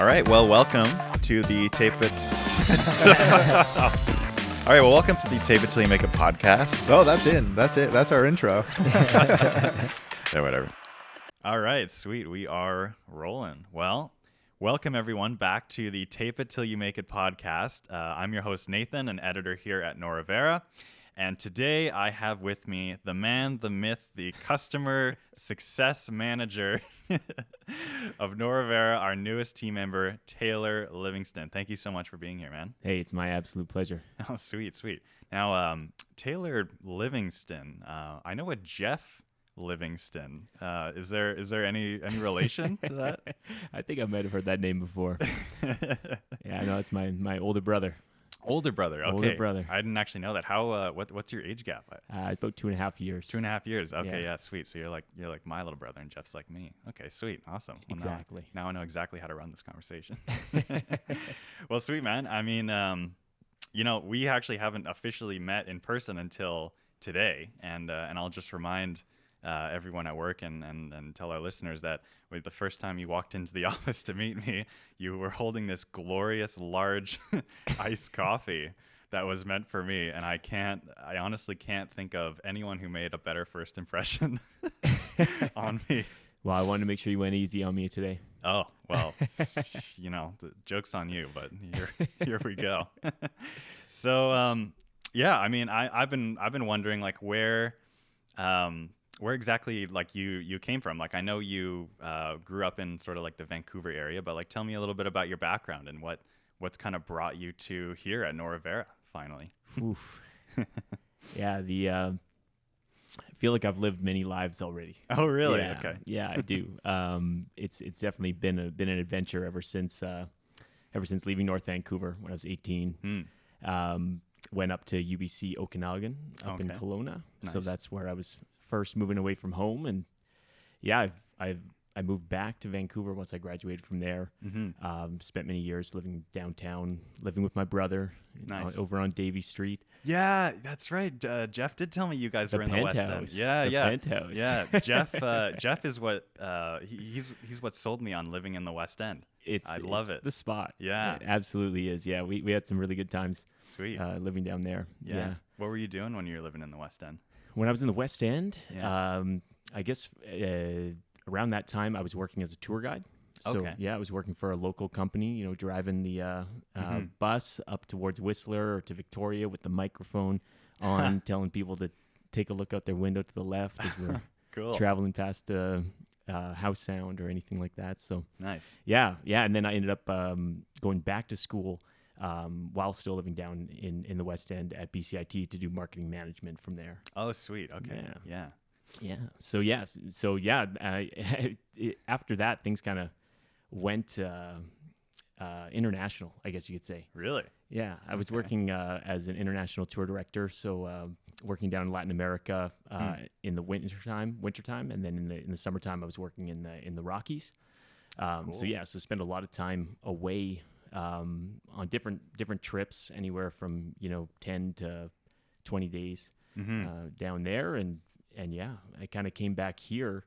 All right, well, welcome to the Tape It. All right, well, welcome to the Tape It Till You Make It podcast. Oh, that's in. That's it. That's our intro. Yeah, whatever. All right, sweet. We are rolling. Well, welcome everyone back to the Tape It Till You Make It podcast. I'm your host, Nathan, an editor here at Noravera. And today I have with me the man, the myth, the customer success manager of Noravera, our newest team member, Taylor Livingston. Thank you so much for being here, man. Hey, it's my absolute pleasure. Oh, sweet, sweet. Now, Taylor Livingston, I know a Jeff Livingston. Is there any relation to that? I think I might have heard that name before. Yeah, I know it's my older brother. Older brother. Okay. Older brother. I didn't actually know that. How? What's your age gap? About 2.5 years. 2.5 years. Okay, Yeah. yeah, sweet. So you're like my little brother, and Jeff's like me. Okay, sweet, awesome. Well, Exactly. Now I know exactly how to run this conversation. Well, sweet, man. I mean, we actually haven't officially met in person until today, and I'll just remind everyone at work and tell our listeners that the first time you walked into the office to meet me, you were holding this glorious large iced coffee that was meant for me, and I honestly can't think of anyone who made a better first impression on me. Well, I wanted to make sure you went easy on me today. Oh, well, the joke's on you, but here we go. So, yeah, I mean, I've been wondering like where exactly like you came from. Like I know you grew up in sort of like the Vancouver area, but like tell me a little bit about your background and what's kind of brought you to here at Noravera finally. Oof. Yeah, I feel like I've lived many lives already. Oh, really? Yeah, Okay. Yeah, I do. It's definitely been an adventure ever since leaving North Vancouver when I was 18. Went up to UBC Okanagan up in Kelowna. Nice. So that's where I was first moving away from home, and yeah, I moved back to Vancouver once I graduated from there. Spent many years living downtown, living with my brother. Nice. Over on Davie Street. Yeah, that's right. Jeff did tell me you guys were in the West End. Yeah, the penthouse. Yeah, Jeff is what he's what sold me on living in the West End. I love it. The spot. Yeah, it absolutely is. Yeah, we had some really good times. Sweet. Living down there. Yeah. What were you doing when you were living in the West End? When I was in the West End, Yeah. I guess around that time I was working as a tour guide. So Okay. yeah, I was working for a local company, driving the bus up towards Whistler or to Victoria with the microphone on, telling people to take a look out their window to the left as we're Cool. traveling past house sound or anything like that. So Nice. yeah. And then I ended up going back to school while still living down in the West End at BCIT to do marketing management from there. Oh, sweet. Okay. Yeah. Yeah. So after that, things kind of went international, I guess you could say. Really? Yeah. I was working as an international tour director. So working down in Latin America in the wintertime, and then in the summertime, I was working in the Rockies. Cool. So spend a lot of time away on different trips, anywhere from 10 to 20 days down there, and yeah, I kind of came back here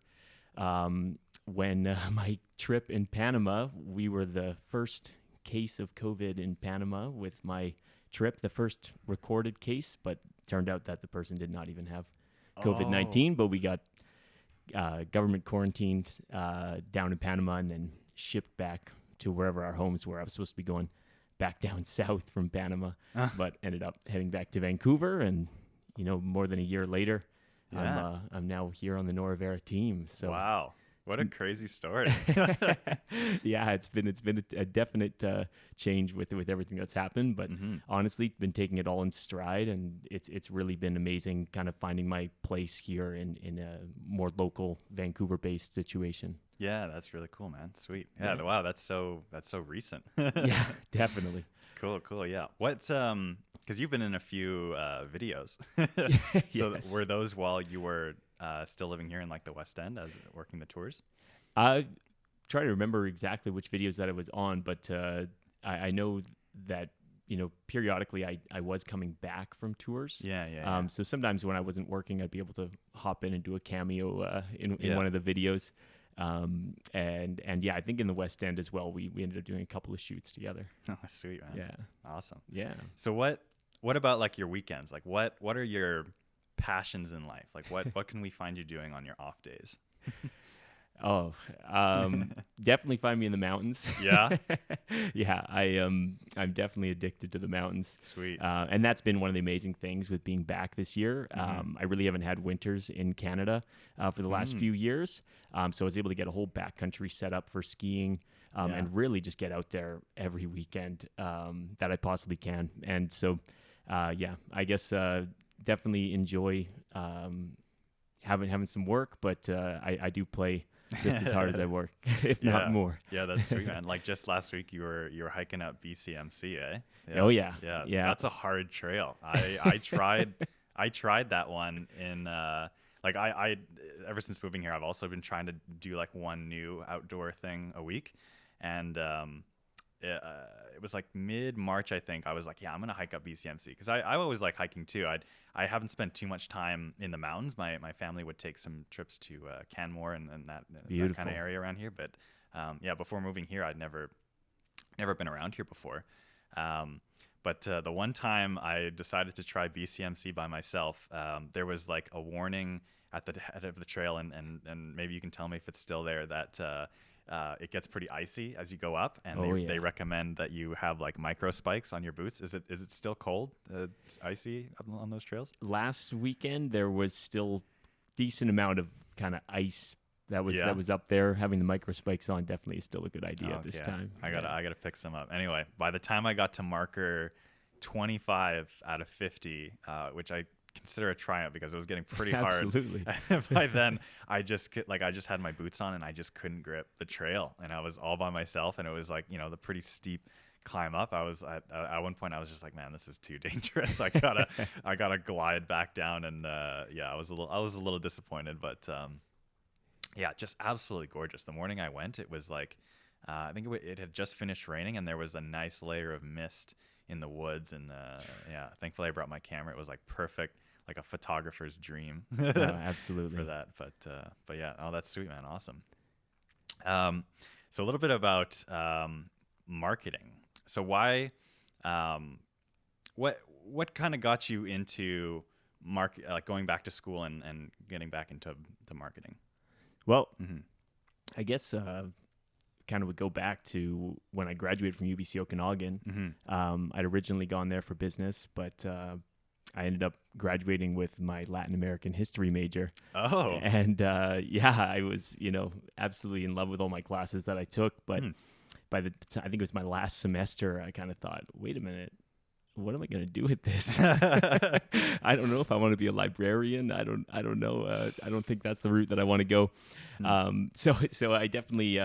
when my trip in Panama. We were the first case of COVID in Panama with my trip, the first recorded case, but turned out that the person did not even have COVID-19, but we got government quarantined down in Panama and then shipped back to wherever our homes were. I was supposed to be going back down south from Panama, but ended up heading back to Vancouver, and more than a year later, Yeah. I'm now here on the Noravera team. So Wow. What a crazy story. yeah, it's been a definite change with everything that's happened, but honestly, been taking it all in stride, and it's really been amazing kind of finding my place here in a more local Vancouver-based situation. Yeah, that's really cool, man. Sweet. Yeah. Wow. That's so recent. Yeah, definitely. Cool. Yeah. Because you've been in a few videos. So Yes. were those while you were still living here in like the West End as working the tours? I try to remember exactly which videos that I was on, but I know that periodically I was coming back from tours. Yeah. So sometimes when I wasn't working, I'd be able to hop in and do a cameo in one of the videos. And yeah, I think in the West End as well, we ended up doing a couple of shoots together. Oh, sweet, man. Yeah. Awesome. Yeah. So what about like your weekends? Like what are your passions in life? Like what can we find you doing on your off days? Oh, definitely find me in the mountains. Yeah? Yeah, I'm definitely addicted to the mountains. Sweet. And that's been one of the amazing things with being back this year. I really haven't had winters in Canada for the last few years. So I was able to get a whole backcountry set up for skiing and really just get out there every weekend that I possibly can. And so, yeah, I guess definitely enjoy having some work, but I do play just as hard as I work, if not more. Yeah, that's sweet, man. Like just last week, you were hiking up BCMC, eh? Yeah. Oh yeah. That's a hard trail. I tried that one in like I ever since moving here, I've also been trying to do like one new outdoor thing a week, and it was like mid-March, I think. I was like, yeah, I'm gonna hike up BCMC because I always like hiking too. I haven't spent too much time in the mountains. My family would take some trips to Canmore and that kind of area around here. But yeah, before moving here, I'd never been around here before. But the one time I decided to try BCMC by myself, there was like a warning at the head of the trail, and maybe you can tell me if it's still there, that it gets pretty icy as you go up, and they recommend that you have like micro spikes on your boots. Is it still cold, icy on those trails? Last weekend there was still decent amount of kind of ice that was up there. Having the micro spikes on definitely is still a good idea at this time. I gotta pick some up. Anyway, by the time I got to marker 25 out of 50, which I consider a triumph because it was getting pretty hard. Absolutely. By then, I just had my boots on and I just couldn't grip the trail, and I was all by myself, and it was like, the pretty steep climb up. I was at one point I was just like, man, this is too dangerous. I gotta glide back down, and I was a little disappointed, but yeah, just absolutely gorgeous. The morning I went, it was like I think it had just finished raining, and there was a nice layer of mist in the woods, and thankfully I brought my camera. It was like perfect, like a photographer's dream. Absolutely. For that. But yeah, that's sweet, man. Awesome. So a little bit about marketing. So why what kind of got you into like going back to school and getting back into marketing? Well, I guess kind of would go back to when I graduated from UBC Okanagan. I'd originally gone there for business, but I ended up graduating with my Latin American history major. Oh. And I was, absolutely in love with all my classes that I took. But by the time, I think it was my last semester, I kind of thought, wait a minute, what am I going to do with this? I don't know if I want to be a librarian. I don't know. I don't think that's the route that I want to go. So I definitely,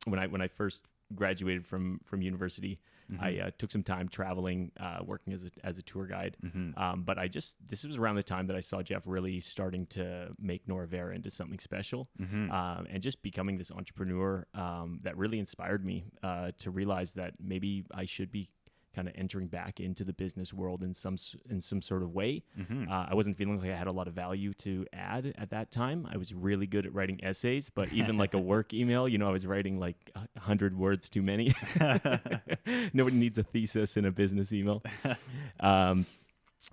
when I first graduated from university, I took some time traveling, working as a tour guide. But this was around the time that I saw Jeff really starting to make Noravera into something special, and just becoming this entrepreneur that really inspired me to realize that maybe I should be kind of entering back into the business world in some sort of way. I wasn't feeling like I had a lot of value to add at that time. I was really good at writing essays, but even like a work email, I was writing like 100 words too many. Nobody needs a thesis in a business email.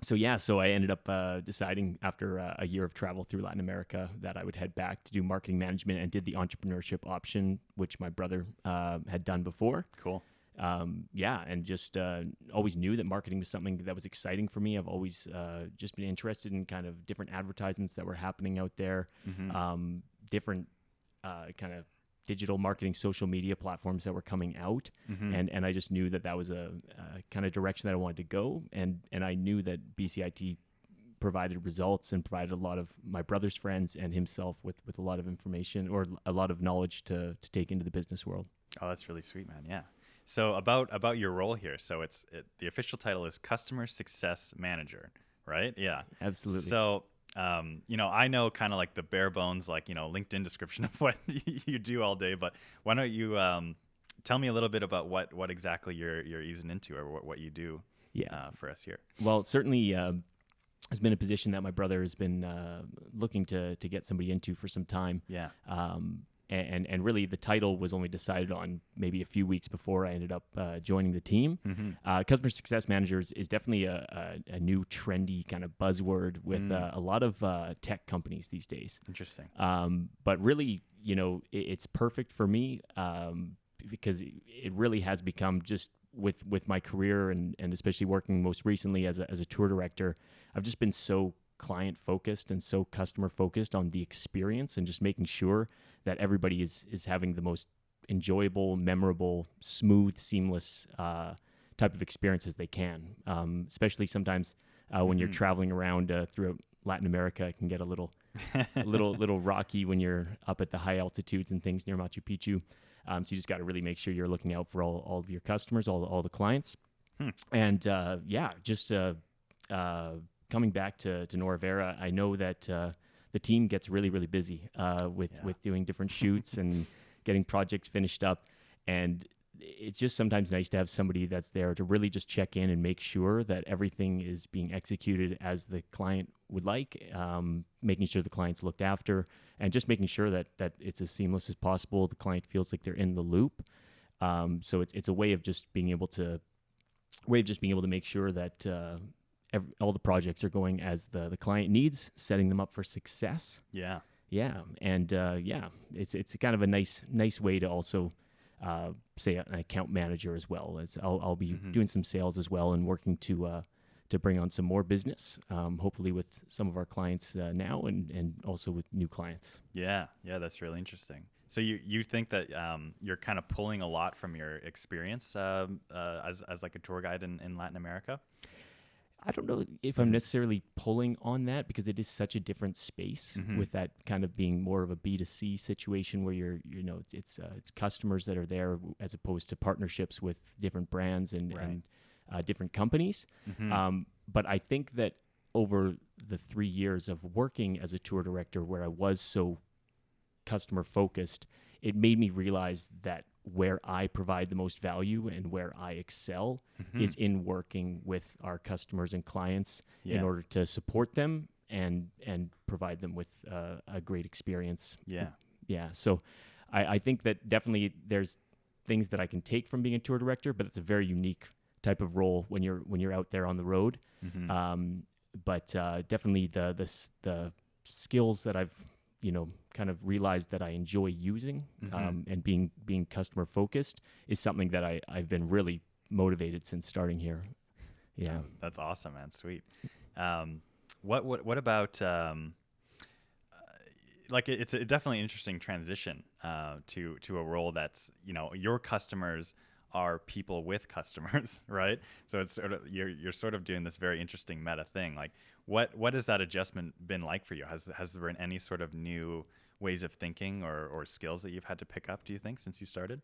So I ended up deciding after a year of travel through Latin America that I would head back to do marketing management, and did the entrepreneurship option, which my brother had done before. Cool. And just always knew that marketing was something that was exciting for me. I've always just been interested in kind of different advertisements that were happening out there, different kind of digital marketing, social media platforms that were coming out, and I just knew that was a kind of direction that I wanted to go, and I knew that BCIT provided results and provided a lot of my brother's friends and himself with a lot of information or a lot of knowledge to take into the business world. Oh, that's really sweet, man. Yeah. So about your role here. So the official title is Customer Success Manager, right? Yeah. Absolutely. So, I know kind of like the bare bones, like, LinkedIn description of what you do all day, but why don't you tell me a little bit about what exactly you're easing into, or what you do for us here? Well, certainly has been a position that my brother has been looking to get somebody into for some time. Yeah. and really the title was only decided on maybe a few weeks before I ended up joining the team. Customer success managers is definitely a new trendy kind of buzzword with a lot of tech companies these days. Interesting. But really, it's perfect for me because it really has become just with my career and especially working most recently as a tour director, I've just been so client focused and so customer focused on the experience and just making sure that everybody is having the most enjoyable, memorable, smooth, seamless type of experience as they can. Especially sometimes when you're traveling around throughout Latin America, it can get a little rocky when you're up at the high altitudes and things near Machu Picchu. So you just got to really make sure you're looking out for all of your customers, all the clients. And just coming back to Noravera, I know that the team gets really, really busy with doing different shoots and getting projects finished up. And it's just sometimes nice to have somebody that's there to really just check in and make sure that everything is being executed as the client would like, making sure the client's looked after, and just making sure that it's as seamless as possible. The client feels like they're in the loop. So it's a way of just being able to make sure that all the projects are going as the client needs, setting them up for success. Yeah. Yeah. And it's kind of a nice way to also say an account manager as well, as I'll be doing some sales as well and working to bring on some more business, hopefully with some of our clients now and also with new clients. Yeah, that's really interesting. So you think that you're kind of pulling a lot from your experience as like a tour guide in Latin America? I don't know if I'm necessarily pulling on that because it is such a different space with that kind of being more of a B2C situation where it's customers that are there as opposed to partnerships with different brands and different companies. But I think that over the 3 years of working as a tour director where I was so customer focused, it made me realize that where I provide the most value and where I excel is in working with our customers and clients in order to support them and provide them with a great experience. Yeah. So I think that definitely there's things that I can take from being a tour director, but it's a very unique type of role when you're out there on the road. But definitely the skills that I've kind of realized that I enjoy using and being customer focused is something that I've been really motivated since starting here. Yeah. That's awesome, man. Sweet. What about like it's a definitely interesting transition to a role that's your customers are people with customers, right? So it's sort of you're sort of doing this very interesting meta thing. Like what has that adjustment been like for you? Has there been any sort of new ways of thinking or skills that you've had to pick up, do you think, since you started?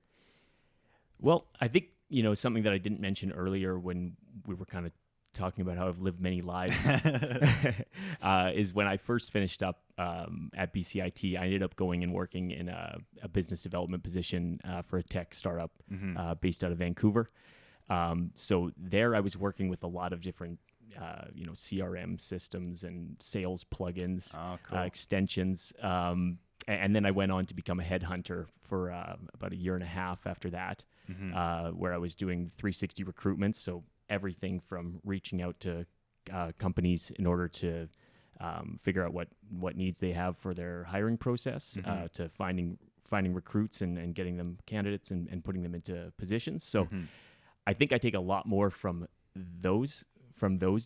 Well, I think, something that I didn't mention earlier when we were kind of talking about how I've lived many lives is when I first finished up at BCIT, I ended up going and working in a business development position for a tech startup based out of Vancouver. So there I was working with a lot of different CRM systems and sales plugins, extensions. And then I went on to become a headhunter for about a year and a half after that, where I was doing 360 recruitment. So everything from reaching out to companies in order to figure out what needs they have for their hiring process, to finding recruits and getting them candidates and putting them into positions. So I think I take a lot more from those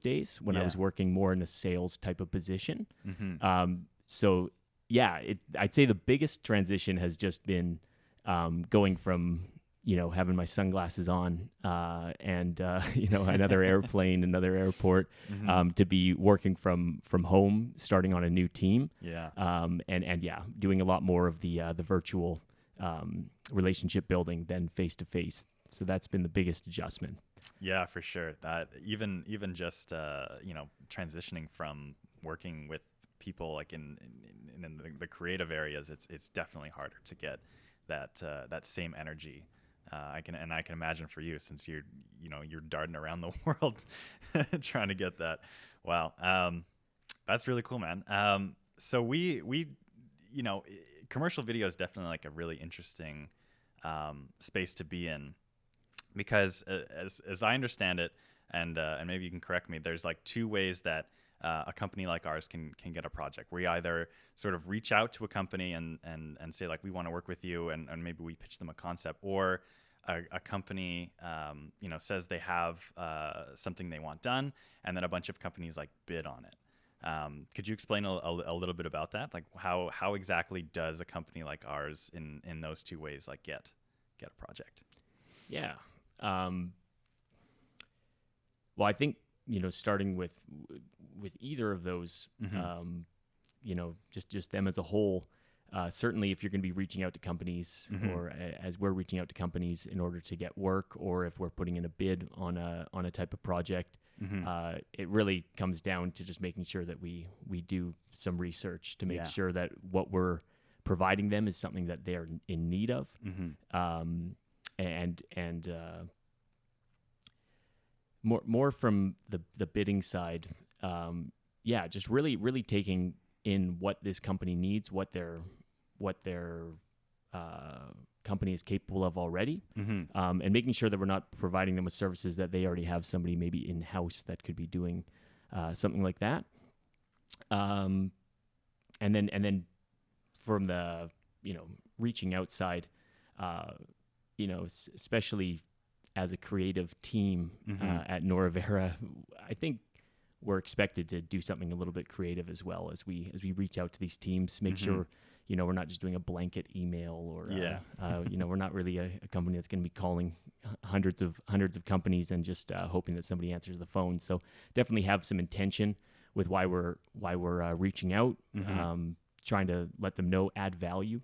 days when I was working more in a sales type of position. So yeah, I'd say the biggest transition has just been going from having my sunglasses on and another airplane, another airport, to be working from home, starting on a new team. Doing a lot more of the virtual relationship building than face to face. So that's been the biggest adjustment. Yeah, for sure. That even just transitioning from working with people like in the creative areas, it's definitely harder to get that same energy. I can imagine for you, since you're darting around the world trying to get that. Wow, that's really cool, man. So we commercial video is definitely like a really interesting space to be in, because as I understand it, and maybe you can correct me, there's like two ways that a company like ours can get a project. We either sort of reach out to a company and say like, we want to work with you, and maybe we pitch them a concept, or a company says they have something they want done, and then a bunch of companies like bid on it. Could you explain a little bit about that? Like how exactly does a company like ours in those two ways like get a project? Yeah. Well, I think, starting with either of those, just them as a whole, certainly if you're going to be reaching out to companies, or as we're reaching out to companies in order to get work, or if we're putting in a bid on a type of project, it really comes down to just making sure that we do some research to make sure that what we're providing them is something that they're in need of. And more from the bidding side, just really taking in what this company needs, what their company is capable of already, and making sure that we're not providing them with services that they already have somebody maybe in-house that could be doing something like that. And then from the reaching outside, especially as a creative team at Noravera, I think we're expected to do something a little bit creative as well as we reach out to these teams, make sure we're not just doing a blanket email, or we're not really a company that's going to be calling hundreds of companies and just hoping that somebody answers the phone. So definitely have some intention with why we're reaching out, trying to let them know, add value.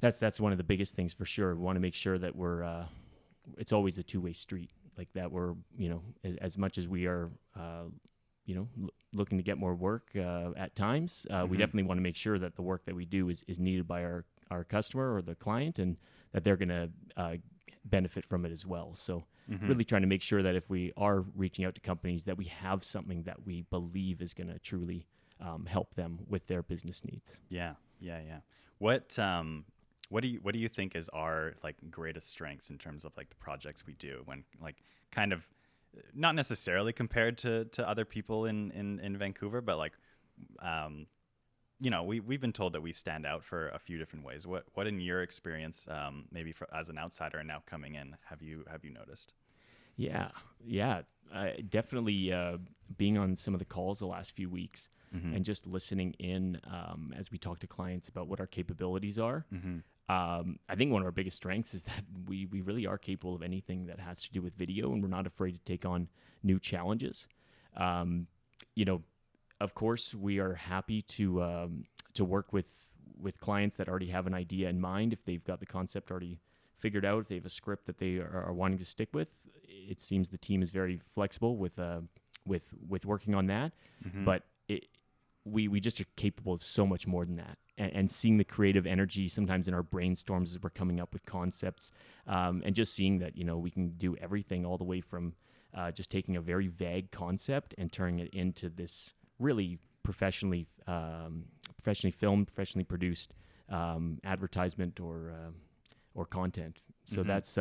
That's one of the biggest things for sure. We want to make sure that we're it's always a two-way street, like that we're as much as we are looking to get more work at times, we definitely want to make sure that the work that we do is needed by our customer or the client, and that they're going to benefit from it as well. So really trying to make sure that if we are reaching out to companies, that we have something that we believe is going to truly help them with their business needs. Yeah. What do you think is our like greatest strengths in terms of like the projects we do, when like kind of not necessarily compared to other people in Vancouver, but like we've been told that we stand out for a few different ways. What in your experience, maybe as an outsider and now coming in, have you noticed? Yeah, definitely being on some of the calls the last few weeks, and just listening in as we talk to clients about what our capabilities are. I think one of our biggest strengths is that we really are capable of anything that has to do with video, and we're not afraid to take on new challenges. Of course, we are happy to work with clients that already have an idea in mind. If they've got the concept already figured out, if they have a script that they are wanting to stick with, it seems the team is very flexible with working on that. But we just are capable of so much more than that, and seeing the creative energy sometimes in our brainstorms as we're coming up with concepts, and just seeing that we can do everything, all the way from just taking a very vague concept and turning it into this really professionally filmed, professionally produced advertisement or content. So that's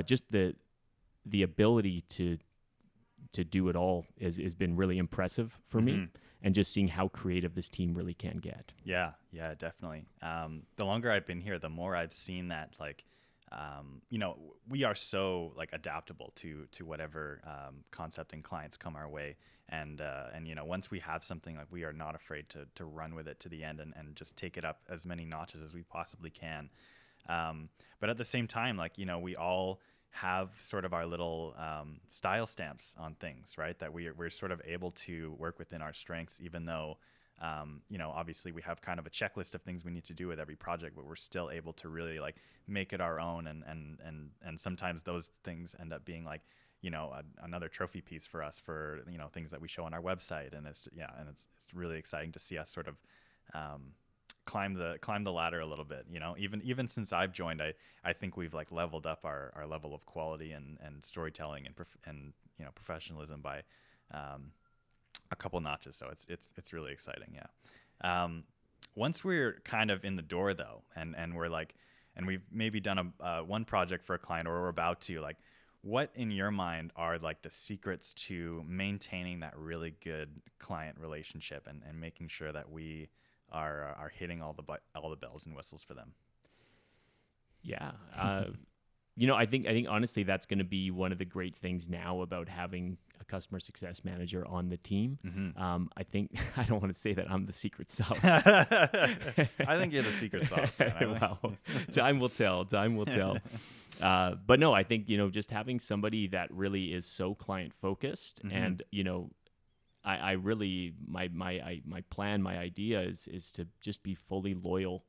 just the ability to do it all has been really impressive for me, and just seeing how creative this team really can get. Yeah, definitely. The longer I've been here, the more I've seen that, like, we are so like adaptable to whatever concept and clients come our way. And once we have something, like, we are not afraid to run with it to the end and just take it up as many notches as we possibly can. But at the same time, like, we all have sort of our little style stamps on things, right? That we're sort of able to work within our strengths, even though, obviously we have kind of a checklist of things we need to do with every project, but we're still able to really like make it our own. And sometimes those things end up being like, another trophy piece for us for, things that we show on our website. And it's really exciting to see us sort of, climb the ladder a little bit. Even since I've joined, I think we've like leveled up our level of quality and storytelling and professionalism by a couple notches. So it's really exciting. Yeah. once we're kind of in the door though, and we're like, and we've maybe done one project for a client, or we're about to, like, what in your mind are like the secrets to maintaining that really good client relationship and making sure that we are hitting all the bells and whistles for them? Yeah. I think honestly that's going to be one of the great things now about having a customer success manager on the team. I think I don't want to say that I'm the secret sauce. I think you're the secret sauce, man. Well, time will tell. Time will tell. But no, I think just having somebody that really is so client focused, and I really my plan, my idea is to just be fully loyal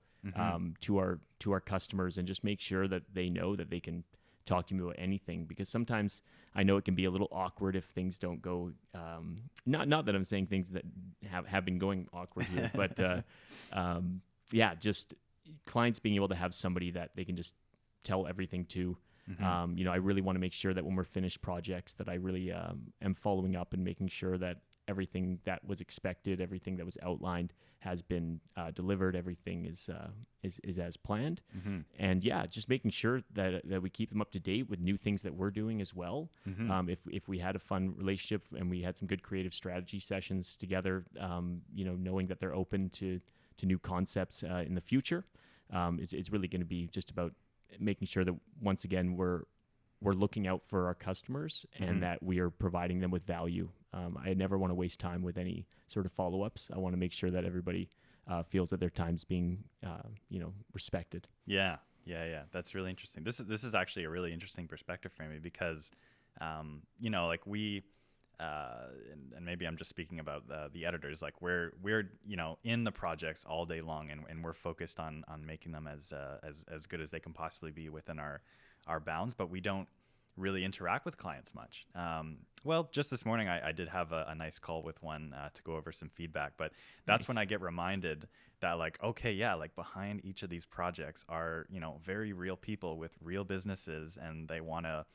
to our customers, and just make sure that they know that they can talk to me about anything, because sometimes I know it can be a little awkward if things don't go not that I'm saying things that have been going awkward here, but just clients being able to have somebody that they can just tell everything to. I really want to make sure that when we're finished projects that I really am following up and making sure that everything that was expected, everything that was outlined has been delivered. Everything is as planned. And just making sure that we keep them up to date with new things that we're doing as well. If we had a fun relationship and we had some good creative strategy sessions together, knowing that they're open to new concepts in the future, it's really going to be just about making sure that once again we're looking out for our customers and that we are providing them with value. I never want to waste time with any sort of follow-ups. I want to make sure that everybody feels that their time's being, respected. Yeah. That's really interesting. This is actually a really interesting perspective for me because, like we, and maybe I'm just speaking about the editors. Like we're in the projects all day long, and we're focused on making them as good as they can possibly be within our bounds. But we don't really interact with clients much. Well, just this morning I did have a nice call with one to go over some feedback, but that's Nice. when I get reminded that, like, okay, yeah, like behind each of these projects are, very real people with real businesses, and they want to,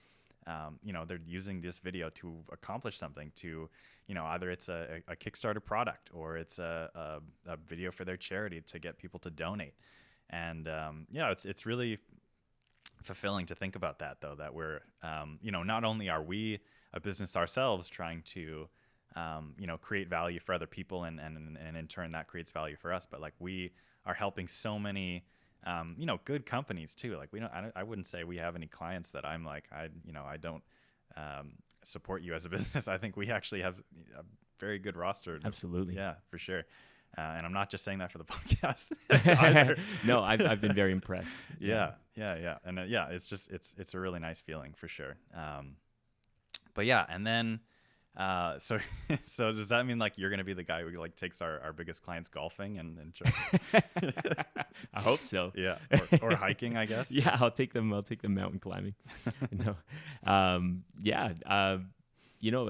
they're using this video to accomplish something, to, either it's a Kickstarter product or it's a video for their charity to get people to donate. And it's really fulfilling to think about that, though, that we're, not only are we a business ourselves trying to, create value for other people, and in turn that creates value for us, but like we are helping so many, good companies too. Like I wouldn't say we have any clients that I'm like, I don't support you as a business. I think we actually have a very good roster. Absolutely. Yeah, for sure. And I'm not just saying that for the podcast either. No, I've been very impressed. Yeah. And it's a really nice feeling for sure. But yeah, and then so does that mean like you're gonna be the guy who like takes our biggest clients golfing and I hope so. Yeah, or hiking, I guess. Yeah, I'll take them mountain climbing. No,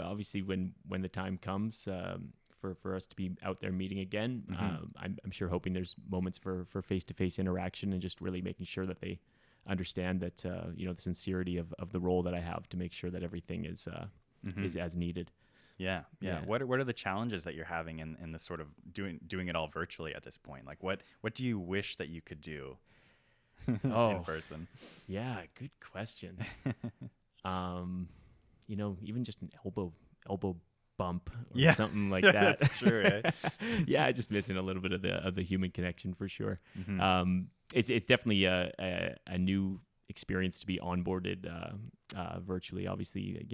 obviously when the time comes for us to be out there meeting again, I'm sure hoping there's moments for face-to-face interaction, and just really making sure that they understand that the sincerity of the role that I have to make sure that everything is as needed. Yeah. What are the challenges that you're having in the sort of doing it all virtually at this point? Like what do you wish that you could do in person? Yeah, good question. Even just an elbow bump or something like that. That's true, eh? Yeah, just missing a little bit of the human connection for sure. It's definitely a new experience to be onboarded virtually. Obviously,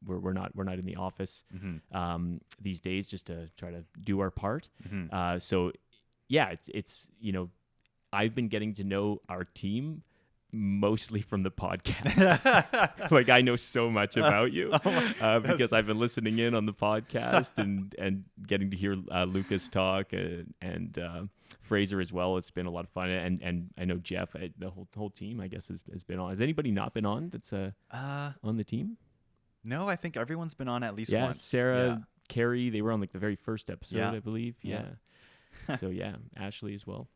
we're not in the office these days, just to try to do our part. So yeah, it's I've been getting to know our team mostly from the podcast. Like I know so much about you because I've been listening in on the podcast and getting to hear Lucas talk and Fraser as well. It's been a lot of fun, and I know Jeff, the whole team, I guess, has been on. Has anybody not been on that's on the team? No, I think everyone's been on at least yeah, once. Sarah, Carrie, they were on like the very first episode, Yeah. I believe. Yeah. So yeah, Ashley as well.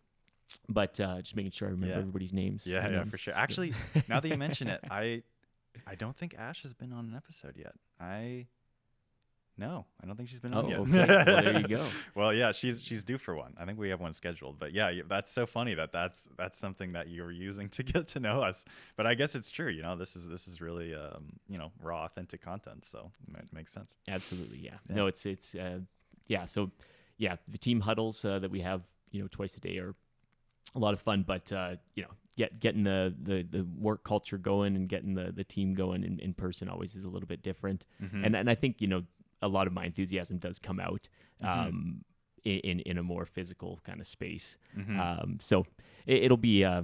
But just making sure I remember everybody's names. Yeah, for sure. Actually, now that you mention it, I don't think Ash has been on an episode yet. No, I don't think she's been Oh, on yet. okay. Well, there you go. Well, yeah, she's due for one. I think we have one scheduled. But yeah, that's so funny that's something that you were using to get to know us. But I guess it's true. This is really raw, authentic content. So it makes sense. Absolutely, yeah. No, it's yeah. So yeah, the team huddles that we have twice a day are a lot of fun. But getting the work culture going and getting the team going in person always is a little bit different. Mm-hmm. And I think a lot of my enthusiasm does come out in a more physical kind of space. Mm-hmm. So it'll be I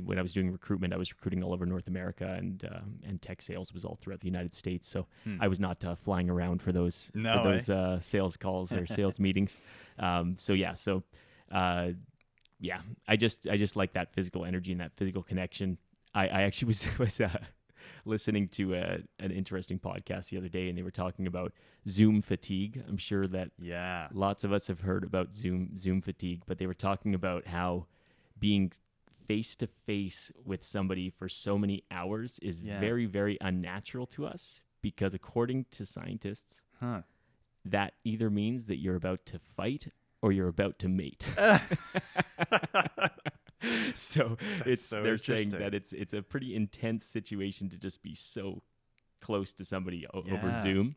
when I was doing recruitment, I was recruiting all over North America, and tech sales was all throughout the United States. So I was not flying around for those sales calls or sales meetings. Yeah, I just like that physical energy and that physical connection. I actually was listening to an interesting podcast the other day, and they were talking about Zoom fatigue. I'm sure that lots of us have heard about Zoom fatigue, but they were talking about how being face to face with somebody for so many hours is very, very unnatural to us, because according to scientists, that either means that you're about to fight or you're about to mate. So they're saying that it's a pretty intense situation to just be so close to somebody over Zoom.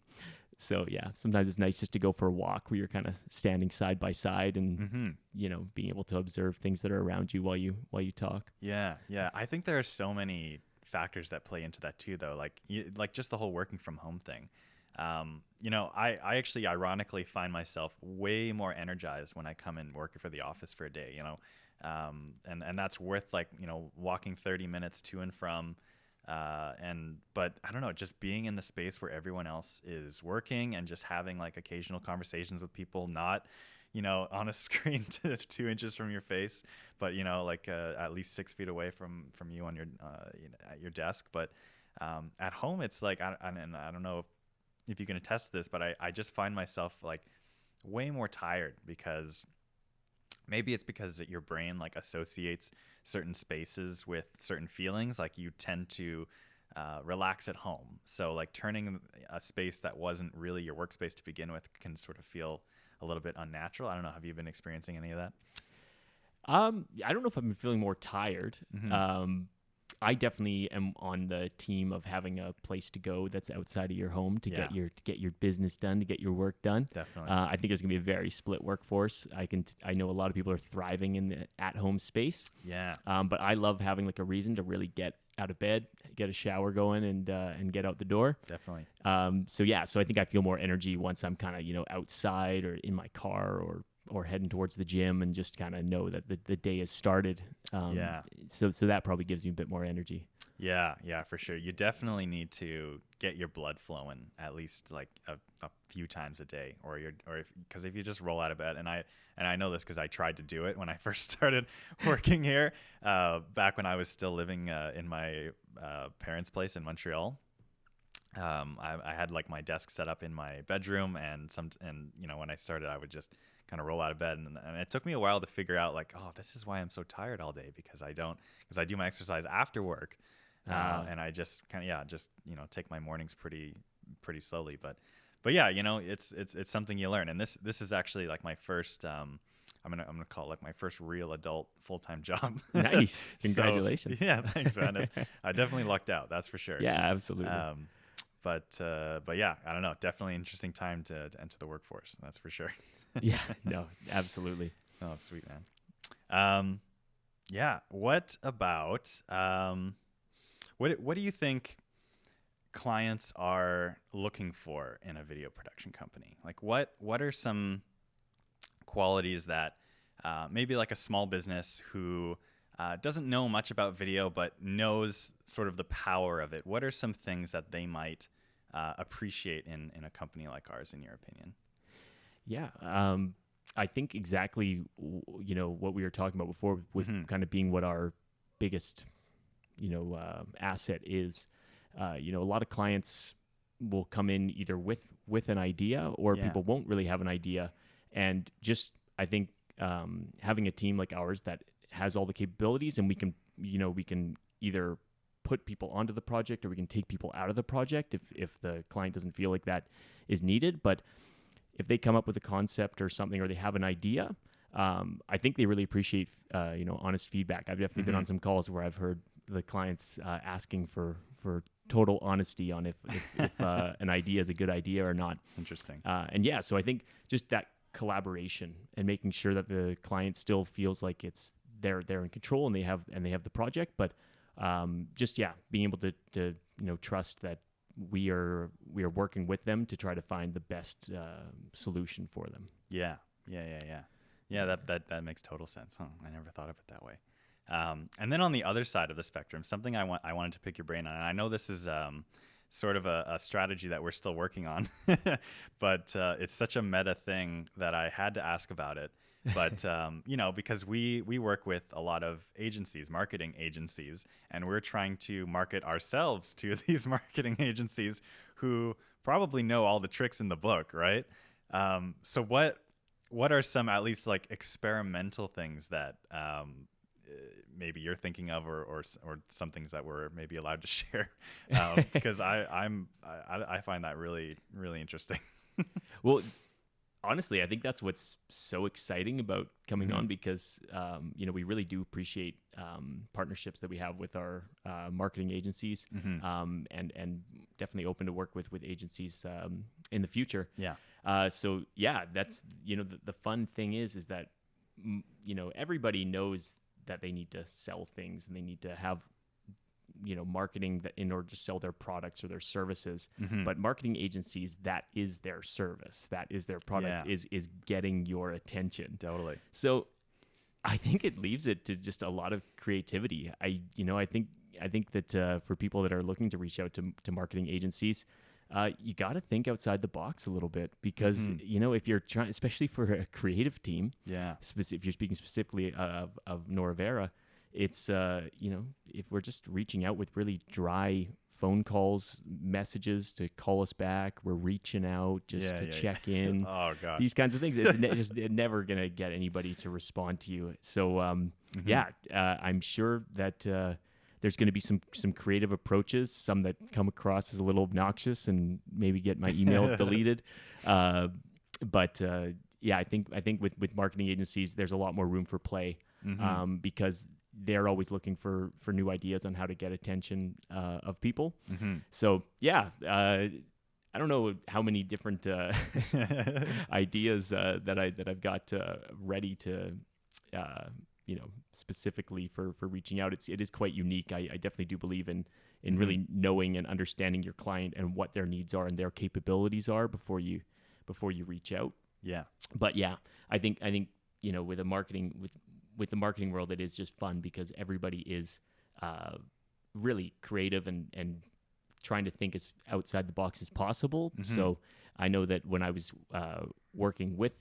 So yeah, sometimes it's nice just to go for a walk where you're kind of standing side by side and being able to observe things that are around you while you talk. Yeah. I think there are so many factors that play into that too, though. Like just the whole working from home thing. I actually ironically find myself way more energized when I come and work for the office for a day, and that's worth walking 30 minutes to and from, but I don't know, just being in the space where everyone else is working and just having like occasional conversations with people, not, on a screen 2 inches from your face, but, at least 6 feet away from you on your, at your desk. But, at home, it's like, I don't know if you can attest to this, but I just find myself like way more tired, because maybe it's because your brain like associates certain spaces with certain feelings. Like you tend to relax at home. So like turning a space that wasn't really your workspace to begin with can sort of feel a little bit unnatural. I don't know. Have you been experiencing any of that? I don't know if I've been feeling more tired. Mm-hmm. I definitely am on the team of having a place to go that's outside of your home to get your business done, to get your work done. Definitely. I think there's gonna be a very split workforce. I know a lot of people are thriving in the at-home space. Yeah. But I love having like a reason to really get out of bed, get a shower going, and get out the door. Definitely. So I think I feel more energy once I'm kind of outside or in my car or heading towards the gym, and just kind of know that the day has started. So that probably gives me a bit more energy. Yeah, for sure. You definitely need to get your blood flowing at least like a few times a day, because if you just roll out of bed, and I know this because I tried to do it when I first started working here, back when I was still living in my parents' place in Montreal. I had like my desk set up in my bedroom, and when I started, I would just kind of roll out of bed, and it took me a while to figure out like, oh, this is why I'm so tired all day, because I do my exercise after work, and I just kind of take my mornings pretty slowly, but yeah, it's something you learn, and this is actually like my first I'm gonna call it like my first real adult full-time job. Nice. Congratulations. So, yeah, thanks, man. I definitely lucked out, that's for sure. Yeah, absolutely. But yeah, I don't know. Definitely interesting time to enter the workforce. That's for sure. Yeah, no, absolutely. Oh, sweet, man. Yeah. What about what do you think clients are looking for in a video production company? Like, what are some qualities that maybe like a small business who doesn't know much about video but knows sort of the power of it, what are some things that they might appreciate in a company like ours, in your opinion? Yeah, I think exactly what we were talking about before, with kind of being what our biggest asset is. A lot of clients will come in either with an idea, or people won't really have an idea, and just I think having a team like ours that has all the capabilities, and we can either put people onto the project, or we can take people out of the project if the client doesn't feel like that is needed. But if they come up with a concept or something, or they have an idea, I think they really appreciate, honest feedback. I've definitely been on some calls where I've heard the clients asking for total honesty on if an idea is a good idea or not. Interesting. So I think just that collaboration and making sure that the client still feels like they're in control and they have the project, but being able to trust that we are working with them to try to find the best solution for them. Yeah, that makes total sense. I never thought of it that way. And then on the other side of the spectrum, something I wanted to pick your brain on, and I know this is sort of a strategy that we're still working on, but it's such a meta thing that I had to ask about it. But because we work with a lot of agencies, marketing agencies, and we're trying to market ourselves to these marketing agencies who probably know all the tricks in the book, right? So what are some, at least like experimental things that maybe you're thinking of, or some things that we're maybe allowed to share? Because I find that really, really interesting. Well, honestly, I think that's what's so exciting about coming on, because we really do appreciate partnerships that we have with our marketing agencies, and definitely open to work with agencies in the future. That's the fun thing is that everybody knows that they need to sell things and they need to have marketing that in order to sell their products or their services. But marketing agencies, that is their service, that is their product, is getting your attention. Totally. So I think it leaves it to just a lot of creativity. I think that for people that are looking to reach out to marketing agencies, you got to think outside the box a little bit, because if you're trying, especially for a creative team, if you're speaking specifically of Noravera, it's if we're just reaching out with really dry phone calls, messages to call us back, we're reaching out just to check in. Oh god, these kinds of things, it's just never gonna get anybody to respond to you. So I'm sure that there's going to be some creative approaches, some that come across as a little obnoxious and maybe get my email deleted. I think with marketing agencies, there's a lot more room for play, because they're always looking for new ideas on how to get attention of people. So I don't know how many different ideas that I've got ready to specifically for reaching out. It is quite unique. I definitely do believe in really knowing and understanding your client and what their needs are and their capabilities are before you reach out. But I think with the marketing world, it is just fun because everybody is really creative and trying to think as outside the box as possible. So I know that when I was working with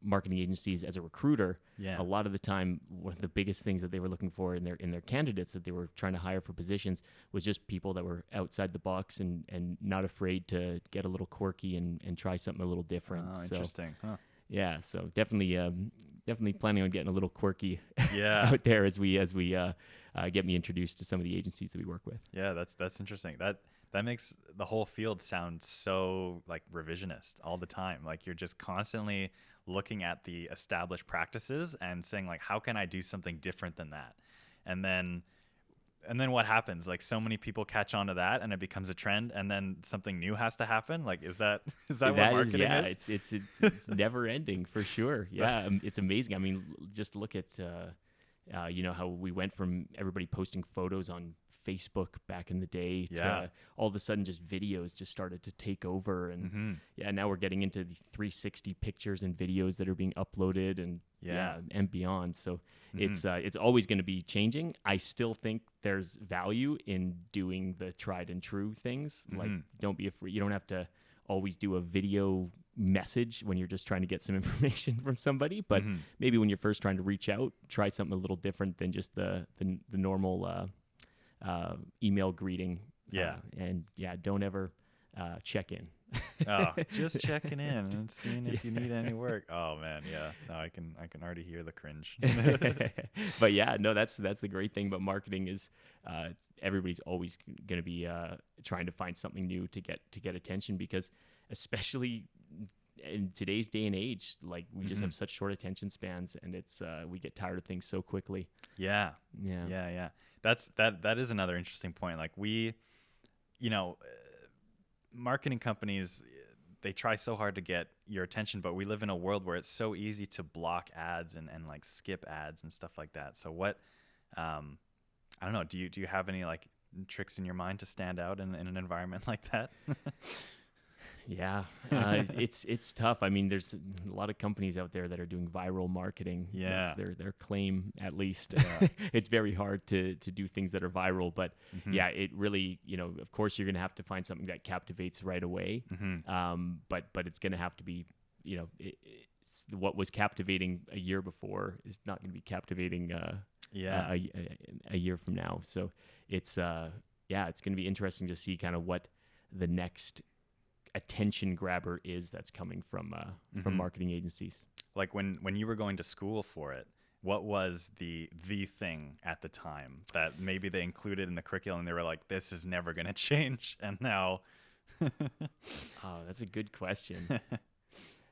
marketing agencies as a recruiter, a lot of the time, one of the biggest things that they were looking for in their candidates that they were trying to hire for positions was just people that were outside the box and not afraid to get a little quirky and try something a little different. Oh, interesting. Huh. Yeah, so definitely planning on getting a little quirky out there as we get me introduced to some of the agencies that we work with. Yeah, that's interesting. That makes the whole field sound so like revisionist all the time. Like you're just constantly looking at the established practices and saying like, how can I do something different than that? And then what happens? Like so many people catch on to that and it becomes a trend, and then something new has to happen. Like is that what marketing is? It's never ending for sure. Yeah, it's amazing. I mean, just look at how we went from everybody posting photos on Facebook back in the day to all of a sudden just videos just started to take over, and now we're getting into the 360 pictures and videos that are being uploaded and beyond. So it's always going to be changing. I still think there's value in doing the tried and true things. Like don't be afraid. You don't have to always do a video message when you're just trying to get some information from somebody, but maybe when you're first trying to reach out, try something a little different than just the normal email greeting. Don't ever check in. Oh, just checking in and seeing if you need any work. Oh man, yeah. No, I can already hear the cringe. But yeah, no, that's the great thing about marketing is everybody's always going to be trying to find something new to get attention, because especially in today's day and age, like we just have such short attention spans, and it's we get tired of things so quickly. Yeah. That is another interesting point. Like we, marketing companies, they try so hard to get your attention, but we live in a world where it's so easy to block ads and like skip ads and stuff like that. So what, I don't know, do you have any like tricks in your mind to stand out in an environment like that? Yeah, it's tough. I mean, there's a lot of companies out there that are doing viral marketing. Yeah. That's their claim, at least. Yeah. It's very hard to do things that are viral, but yeah, it really, of course you're going to have to find something that captivates right away. But it's going to have to be, it's what was captivating a year before is not going to be captivating a year from now. So it's it's going to be interesting to see kind of what the next attention grabber is that's coming from marketing agencies. Like when you were going to school for it, what was the thing at the time that maybe they included in the curriculum and they were like, this is never going to change? And now oh, that's a good question.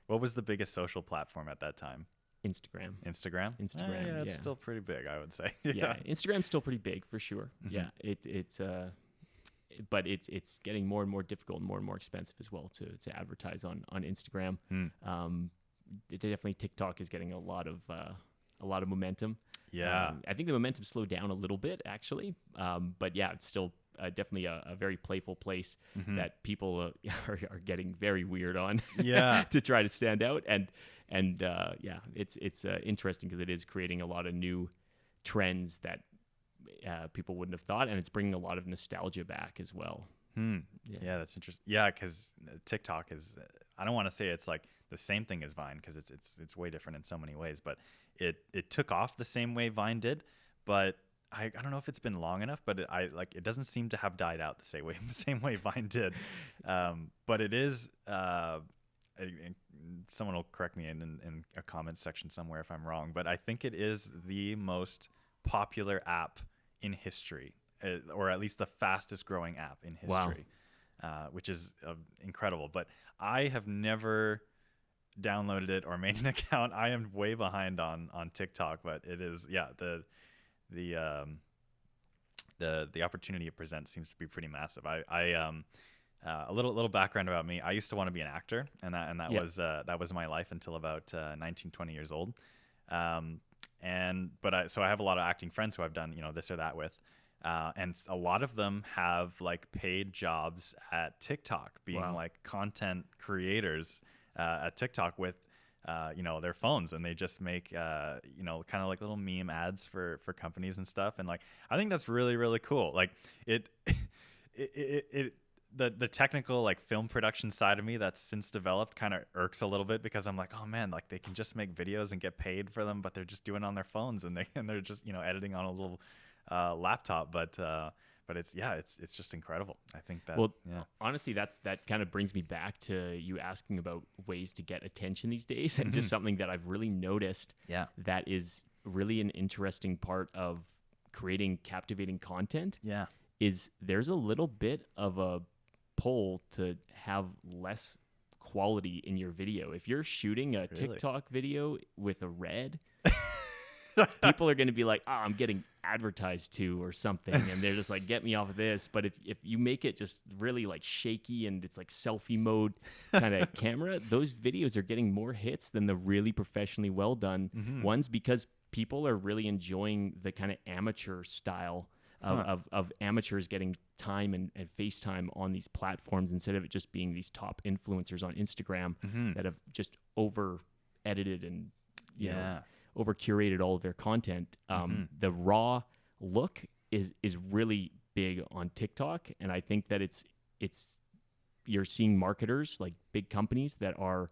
What was the biggest social platform at that time? Instagram. Yeah, it's still pretty big, I would say. Yeah, Instagram's still pretty big for sure. Yeah, it's but it's getting more and more difficult and more expensive as well to advertise on Instagram. Definitely TikTok is getting a lot of momentum. Yeah, I think the momentum slowed down a little bit actually, but yeah, it's still definitely a very playful place that people are getting very weird on. Yeah, to try to stand out, and it's interesting because it is creating a lot of new trends that people wouldn't have thought, and it's bringing a lot of nostalgia back as well. Yeah, that's interesting. Yeah, because TikTok is, I don't want to say it's like the same thing as Vine, because it's way different in so many ways, but it took off the same way Vine did, but I don't know if it's been long enough, but it doesn't seem to have died out the same way Vine did. But it is, someone will correct me in a comment section somewhere if I'm wrong, but I think it is the most popular app in history, or at least the fastest growing app in history. Wow. Which is incredible. But I have never downloaded it or made an account. I am way behind on TikTok, but it is, the opportunity it presents seems to be pretty massive. A little background about me. I used to want to be an actor, and that was my life until about 19, 20 years old. So I have a lot of acting friends who I've done, this or that with. And a lot of them have like paid jobs at TikTok, being like content creators at TikTok with, their phones, and they just make, kind of like little meme ads for companies and stuff. And like, I think that's really, really cool. Like the technical like film production side of me that's since developed kind of irks a little bit, because I'm like, oh man, like they can just make videos and get paid for them, but they're just doing it on their phones, and they're just editing on a little laptop. But it's just incredible. I think that. Well, honestly, that kind of brings me back to you asking about ways to get attention these days, and just something that I've really noticed. Yeah. That is really an interesting part of creating captivating content. Yeah. Is there's a little bit of a pull to have less quality in your video. If you're shooting a TikTok video with a red, people are going to be like, I'm getting advertised to or something, and they're just like, get me off of this. But if you make it just really like shaky and it's like selfie mode kind of camera, those videos are getting more hits than the really professionally well done ones, because people are really enjoying the kind of amateur style of amateurs getting time and FaceTime on these platforms, instead of it just being these top influencers on Instagram that have just over edited and over curated all of their content. The raw look is really big on TikTok, and I think that it's you're seeing marketers like big companies that are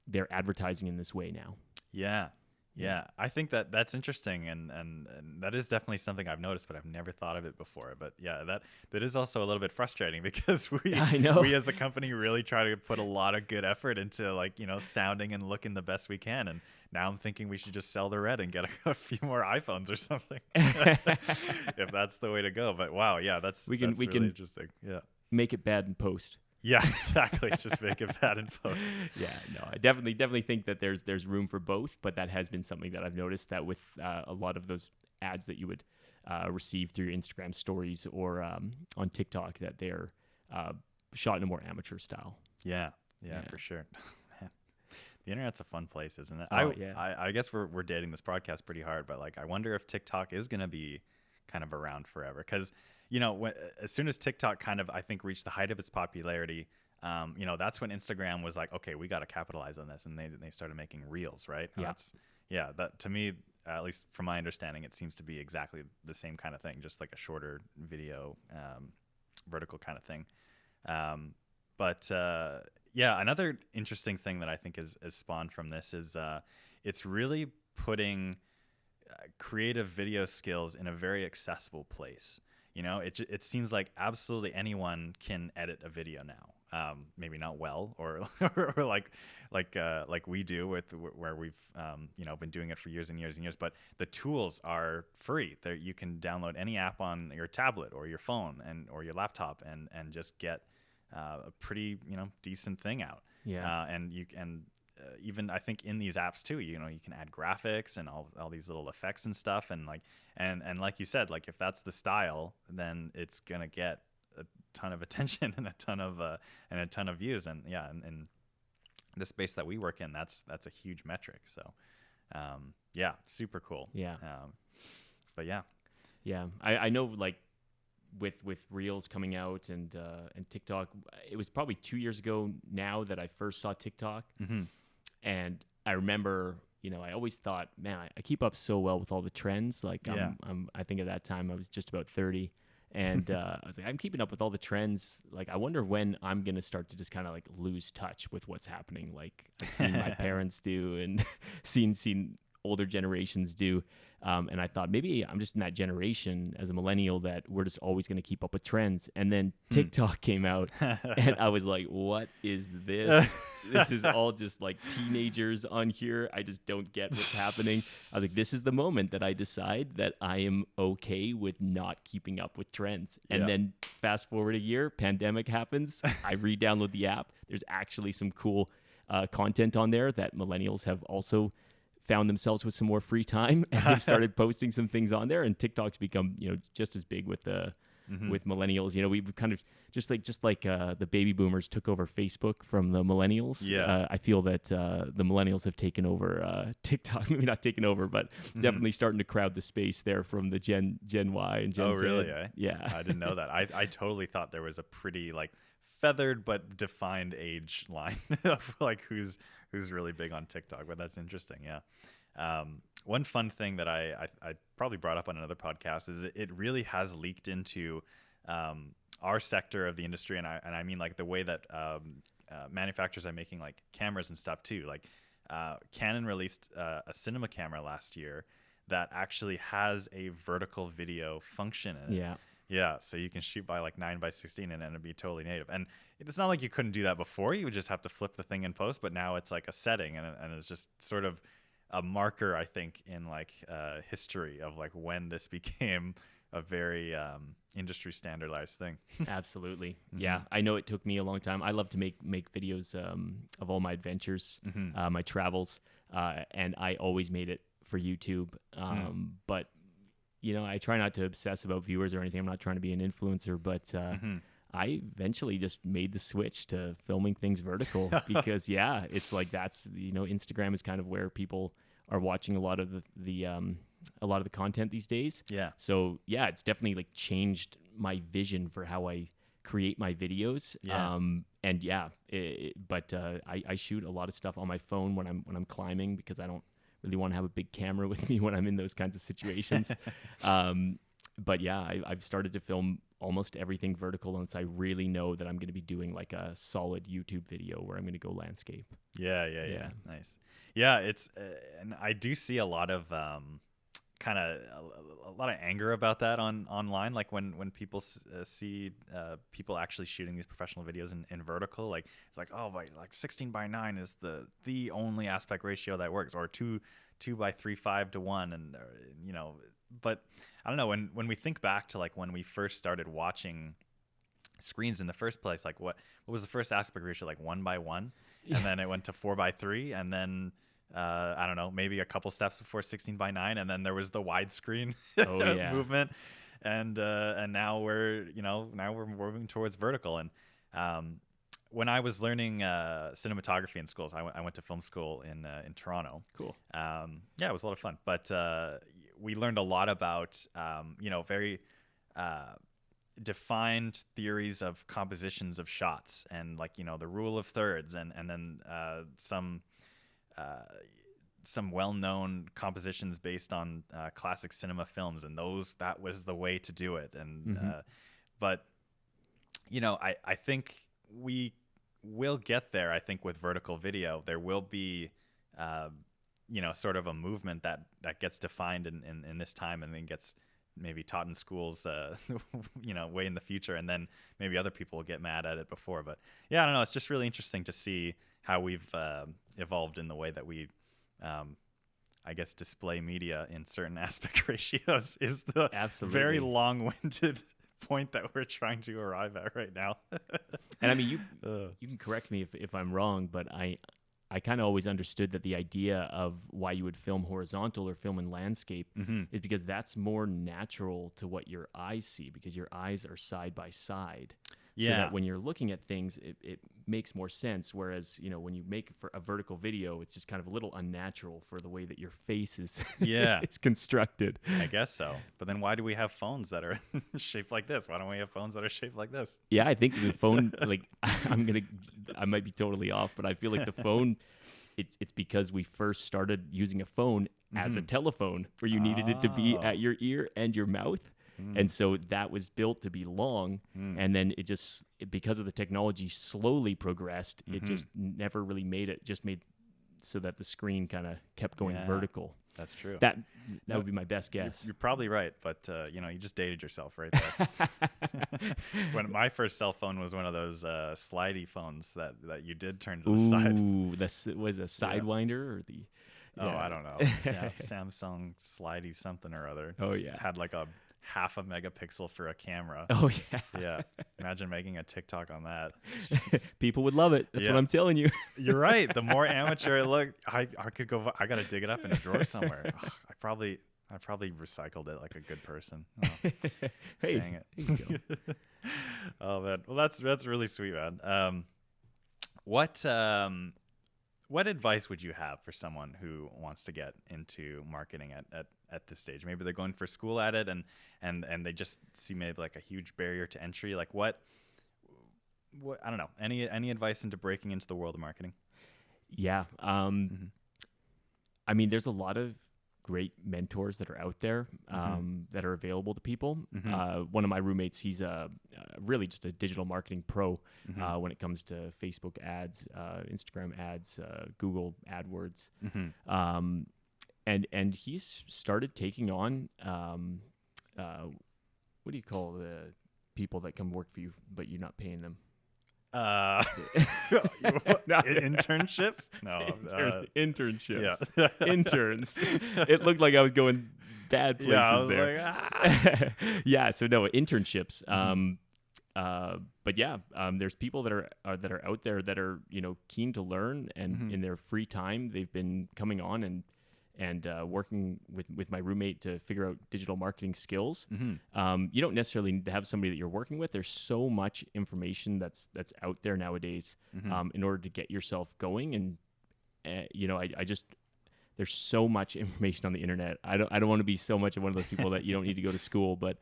they're advertising in this way now. Yeah. Yeah, I think that that's interesting, and that is definitely something I've noticed, but I've never thought of it before. But yeah, that is also a little bit frustrating because I know. we as a company really try to put a lot of good effort into, like, sounding and looking the best we can. And now I'm thinking we should just sell the red and get a few more iPhones or something, if that's the way to go. But wow, yeah, that's we really can interesting. Yeah. make it bad in post. Yeah, exactly. Just make it bad in post. Yeah, no, I definitely think that there's room for both, but that has been something that I've noticed, that with a lot of those ads that you would receive through your Instagram stories or on TikTok, that they're shot in a more amateur style. Yeah, for sure. Man, the internet's a fun place, isn't it? Oh, I guess we're dating this podcast pretty hard, but like, I wonder if TikTok is gonna be kind of around forever, because as soon as TikTok kind of, I think, reached the height of its popularity, that's when Instagram was like, okay, we got to capitalize on this, and they started making reels, right? Yeah. That, to me, at least from my understanding, it seems to be exactly the same kind of thing, just like a shorter video, vertical kind of thing. Another interesting thing that I think is spawned from this is it's really putting creative video skills in a very accessible place. It seems like absolutely anyone can edit a video now. Maybe not well, or like we do where we've been doing it for years and years and years. But the tools are free. There, you can download any app on your tablet or your phone or your laptop and just get a pretty decent thing out. Yeah. And you can. Even I think in these apps too, you can add graphics and all these little effects and stuff, and like you said, like, if that's the style, then it's gonna get a ton of attention and a ton of views, and in the space that we work in, that's a huge metric. So super cool. Yeah. But yeah, I know, like, with Reels coming out and TikTok, it was probably 2 years ago now that I first saw TikTok. Mm-hmm. And I remember, I always thought, man, I keep up so well with all the trends. Like, I think at that time I was just about 30, and I was like, I'm keeping up with all the trends. Like, I wonder when I'm gonna start to just kind of like lose touch with what's happening. Like, I've seen my parents do, and seen older generations do. And I thought, maybe I'm just in that generation as a millennial that we're just always going to keep up with trends. And then TikTok came out, and I was like, what is this? This is all just like teenagers on here. I just don't get what's happening. I was like, this is the moment that I decide that I am okay with not keeping up with trends. And then fast forward a year, pandemic happens. I re-download the app. There's actually some cool content on there that millennials have also found themselves with some more free time, and they started posting some things on there, and TikTok's become, just as big with with millennials. We've kind of just like the baby boomers took over Facebook from the millennials. I feel that the millennials have taken over TikTok. Maybe not taken over, but definitely starting to crowd the space there from the Gen Y and Gen Z. Oh, really? Yeah. I didn't know that. I totally thought there was a pretty, like, feathered but defined age line of like who's really big on TikTok, but that's interesting. One fun thing that I probably brought up on another podcast is it really has leaked into our sector of the industry, and I mean, like, the way that manufacturers are making, like, cameras and stuff too. Like, Canon released a cinema camera last year that actually has a vertical video function in it. Yeah, so you can shoot by like 9:16 and it'd be totally native. And it's not like you couldn't do that before. You would just have to flip the thing in post, but now it's like a setting, and it's just sort of a marker, I think, in like history of like when this became a very industry standardized thing. Absolutely. Yeah, I know it took me a long time. I love to make videos of all my adventures, my travels, and I always made it for YouTube. But I try not to obsess about viewers or anything. I'm not trying to be an influencer, but I eventually just made the switch to filming things vertical because it's like that's Instagram is kind of where people are watching a lot of the content these days. Yeah. So it's definitely like changed my vision for how I create my videos. Yeah. I shoot a lot of stuff on my phone when I'm climbing, because I don't really want to have a big camera with me when I'm in those kinds of situations. I've started to film almost everything vertical unless I really know that I'm going to be doing like a solid YouTube video where I'm going to go landscape. Yeah. Nice. Yeah, it's and I do see a lot of kind of a lot of anger about that online, like when people see people actually shooting these professional videos in vertical, like it's like, oh, like 16:9 is the only aspect ratio that works, or 2:3 5:1, and but I don't know, when we think back to like when we first started watching screens in the first place, like what was the first aspect ratio, like 1:1, and then it went to 4:3, and then I don't know, maybe a couple steps before 16:9, and then there was the widescreen movement, and now we're moving towards vertical. And when I was learning cinematography in schools, I went to film school in Toronto. Cool. Yeah, it was a lot of fun, but we learned a lot about very defined theories of compositions of shots, and like the rule of thirds, and then some well-known compositions based on classic cinema films, and that was the way to do it. And but I think we will get there. I think with vertical video there will be sort of a movement that gets defined in this time, and then gets maybe taught in schools way in the future, and then maybe other people will get mad at it before. But yeah, I don't know, it's just really interesting to see how we've evolved in the way that we I guess display media in certain aspect ratios is the very long-winded point that we're trying to arrive at right now. And I mean, you can correct me if I'm wrong, but I kind of always understood that the idea of why you would film horizontal or film in landscape is because that's more natural to what your eyes see, because your eyes are side by side. So that when you're looking at things, it makes more sense. Whereas, when you make for a vertical video, it's just kind of a little unnatural for the way that your face is it's constructed. I guess so. But then why do we have phones that are shaped like this? Why don't we have phones that are shaped like this? Yeah, I think the phone, like, I might be totally off, but I feel like the phone, it's because we first started using a phone as a telephone, where you needed it to be at your ear and your mouth. And so that was built to be long, and then because of the technology slowly progressed, it just never really made so that the screen kind of kept going vertical. That's true. That would be my best guess. You're probably right, but you just dated yourself right there. When my first cell phone was one of those slidey phones that you did turn to the side. Ooh, was a Sidewinder or the... Oh, I don't know. Samsung slidey something or other. Oh, yeah. Had like a 0.5 megapixel for a camera. Oh, yeah. Yeah. Imagine making a TikTok on that. People would love it. That's what I'm telling you. You're right. The more amateur it looked, I could go. I got to dig it up in a drawer somewhere. I probably recycled it like a good person. Oh, hey, dang it. Oh man. Well, that's really sweet, man. What advice would you have for someone who wants to get into marketing at this stage? Maybe they're going for school at it, and they just see maybe like a huge barrier to entry. Like what I don't know. Any advice into breaking into the world of marketing? Yeah. I mean, there's a lot of great mentors that are out there that are available to people. One of my roommates, he's really just a digital marketing pro when it comes to Facebook ads, Instagram ads, Google AdWords. And he's started taking on, what do you call the people that come work for you, but you're not paying them? Internships? No. Internships. Yeah. Interns. It looked like I was going bad places there. Like, yeah. So no, internships. But yeah, there's people that are out there that are, keen to learn, and in their free time, they've been coming on and working with my roommate to figure out digital marketing skills. You don't necessarily need to have somebody that you're working with. There's so much information that's out there nowadays in order to get yourself going. And there's so much information on the internet. I don't want to be so much of one of those people that you don't need to go to school. But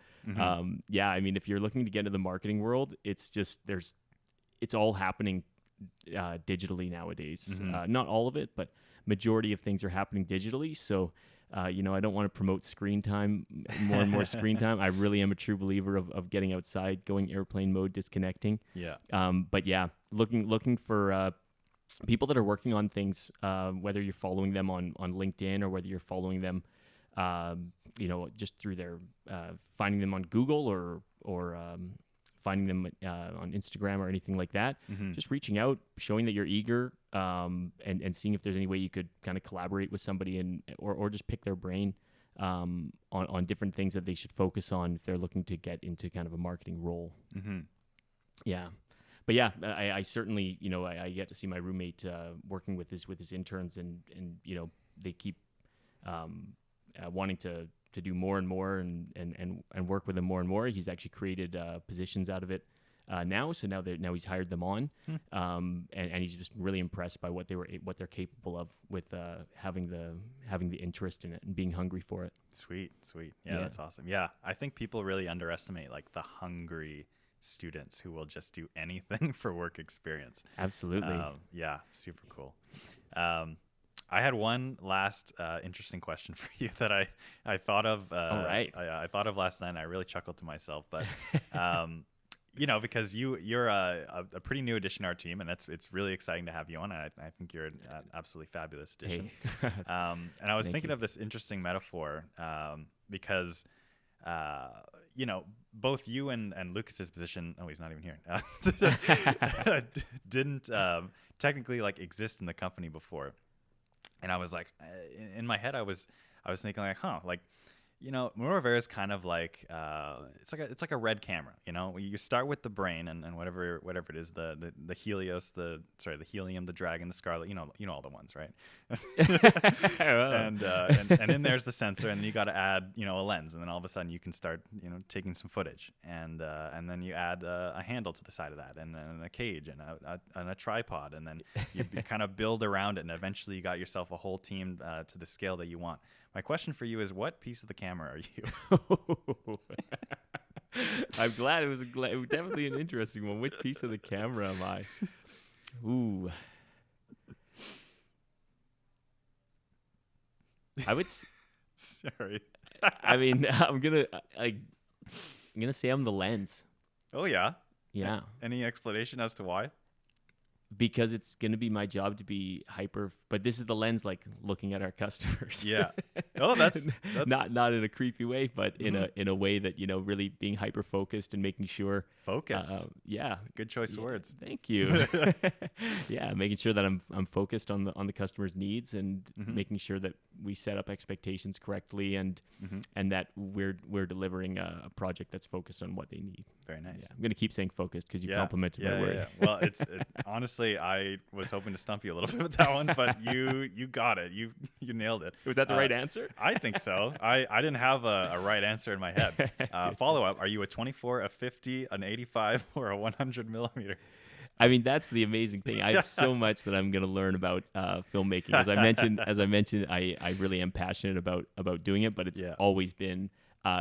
yeah, I mean, if you're looking to get into the marketing world, it's all happening digitally nowadays. Not all of it, but majority of things are happening digitally. So I don't want to promote screen time, more and more screen time. I really am a true believer of getting outside, going airplane mode, disconnecting. Yeah. But yeah, looking for people that are working on things, whether you're following them on LinkedIn or whether you're following them, just through their finding them on Google or finding them on Instagram or anything like that. Mm-hmm. Just reaching out, showing that you're eager, and seeing if there's any way you could kind of collaborate with somebody or just pick their brain on different things that they should focus on if they're looking to get into kind of a marketing role. Mm-hmm. Yeah. But yeah, I certainly, I get to see my roommate working with his interns, and they keep wanting to do more and more and work with him more and more. He's actually created positions out of it now. So now he's hired them on, and he's just really impressed by what they're capable of with having the interest in it and being hungry for it. Sweet. Yeah, that's awesome. Yeah, I think people really underestimate like the hungry students who will just do anything for work experience. Absolutely. Yeah, super cool. I had one last interesting question for you that I thought of. All right. I thought of last night, and I really chuckled to myself. But because you're a pretty new addition to our team, and it's really exciting to have you on. And I think you're an absolutely fabulous addition. Hey. And I was thinking of this interesting metaphor because both you and Lucas's position. Oh, he's not even here. Didn't technically like exist in the company before. And I was like, in my head, I was thinking like, Noravera is kind of like it's like a red camera. You start with the brain and whatever it is, the Helios, the helium, the dragon, the scarlet. You know all the ones, right? and then there's the sensor, and then you got to add a lens, and then all of a sudden you can start taking some footage, and then you add a handle to the side of that, and then a cage and a tripod, and then you kind of build around it, and eventually you got yourself a whole team to the scale that you want. My question for you is, what piece of the camera are you? I'm glad it was definitely an interesting one. Which piece of the camera am I? Ooh. I would. Sorry. I mean, I'm gonna say I'm the lens. Oh yeah. Yeah. Any explanation as to why? Because it's going to be my job to be hyper, but this is the lens, like looking at our customers. Yeah. Oh, that's not in a creepy way, but in a way that, really being hyper focused and making sure. Focused. Yeah. Good choice of words. Thank you. Yeah. Making sure that I'm focused on the customer's needs and making sure that we set up expectations correctly and that we're delivering a project that's focused on what they need. Very nice. Yeah. I'm going to keep saying focused because you complimented my word. Yeah. Well, honestly, I was hoping to stump you a little bit with that one, but you got it. You nailed it. Was that the right answer? I think so. I didn't have a right answer in my head. Follow up: are you a 24, a 50, an 85, or a 100 millimeter? I mean, that's the amazing thing. I have so much that I'm going to learn about filmmaking. As I mentioned, I really am passionate about doing it, but it's always been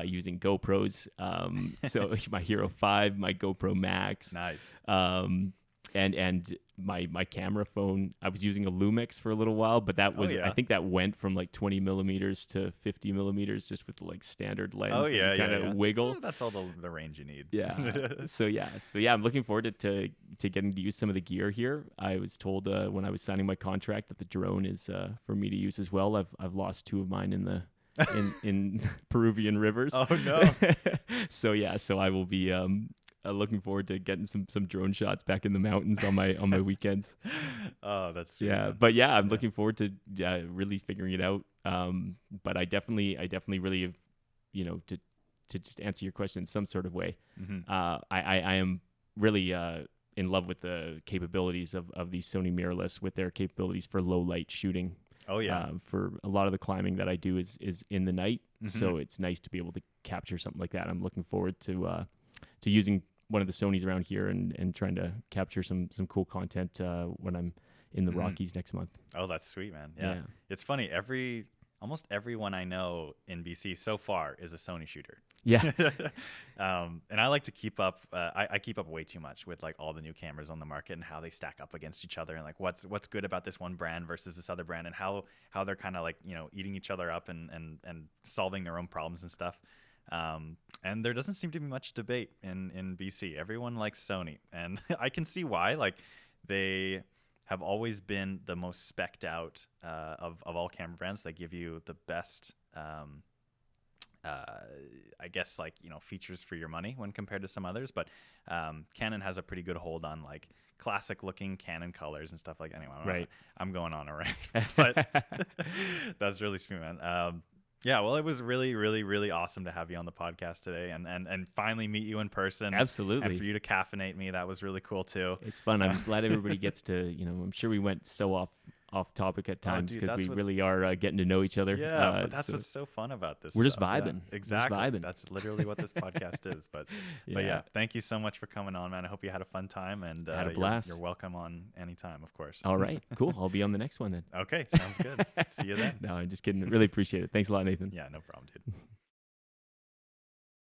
using GoPros. So my Hero 5, my GoPro Max. Nice. And my camera phone, I was using a Lumix for a little while, but that was I think that went from like 20 millimeters to 50 millimeters just with like standard lens. Oh yeah, kind of wiggle. That's all the range you need. Yeah. So I'm looking forward to getting to use some of the gear here. I was told when I was signing my contract that the drone is for me to use as well. I've lost 2 of mine in Peruvian rivers. Oh no. So I will be looking forward to getting some drone shots back in the mountains on my weekends. Oh, that's sweet. Yeah, man. But yeah, I'm looking forward to really figuring it out. But I definitely really have, to just answer your question in some sort of way. I am really in love with the capabilities of these Sony mirrorless with their capabilities for low light shooting. Oh yeah. For a lot of the climbing that I do is in the night, so it's nice to be able to capture something like that. I'm looking forward to using one of the Sonys around here and trying to capture some cool content when I'm in the Rockies next month. Oh, that's sweet, man. Yeah. It's funny. almost everyone I know in BC so far is a Sony shooter. Yeah. And I like to keep up. I keep up way too much with like all the new cameras on the market and how they stack up against each other, and like what's good about this one brand versus this other brand, and how they're kind of like, you know, eating each other up and solving their own problems and stuff. And there doesn't seem to be much debate in BC. Everyone likes Sony, and I can see why. Like, they have always been the most spec'd out of all camera brands. They give you the best, I guess, like, you know, features for your money when compared to some others. But Canon has a pretty good hold on like classic looking Canon colors and stuff like that. Anyway, Right. I'm going on a rant, but that's really sweet, man. Yeah, well, it was really, really, really awesome to have you on the podcast today, and finally meet you in person. Absolutely. And for you to caffeinate me, that was really cool too. It's fun. I'm glad everybody gets to, you know, I'm sure we went so off topic at times dude, because we what- really are getting to know each other. Yeah, but that's so what's so fun about this. we're just stuff. Yeah, vibing. We're just exactly. vibing. That's literally what this podcast is. But yeah, thank you so much for coming on, man. I hope you had a fun time, and Had a blast. You're welcome on anytime, of course. All right, cool. I'll be on the next one then. Okay, sounds good. See you then. No, I'm just kidding. Really appreciate it. Thanks a lot, Nathan. Yeah, no problem, dude.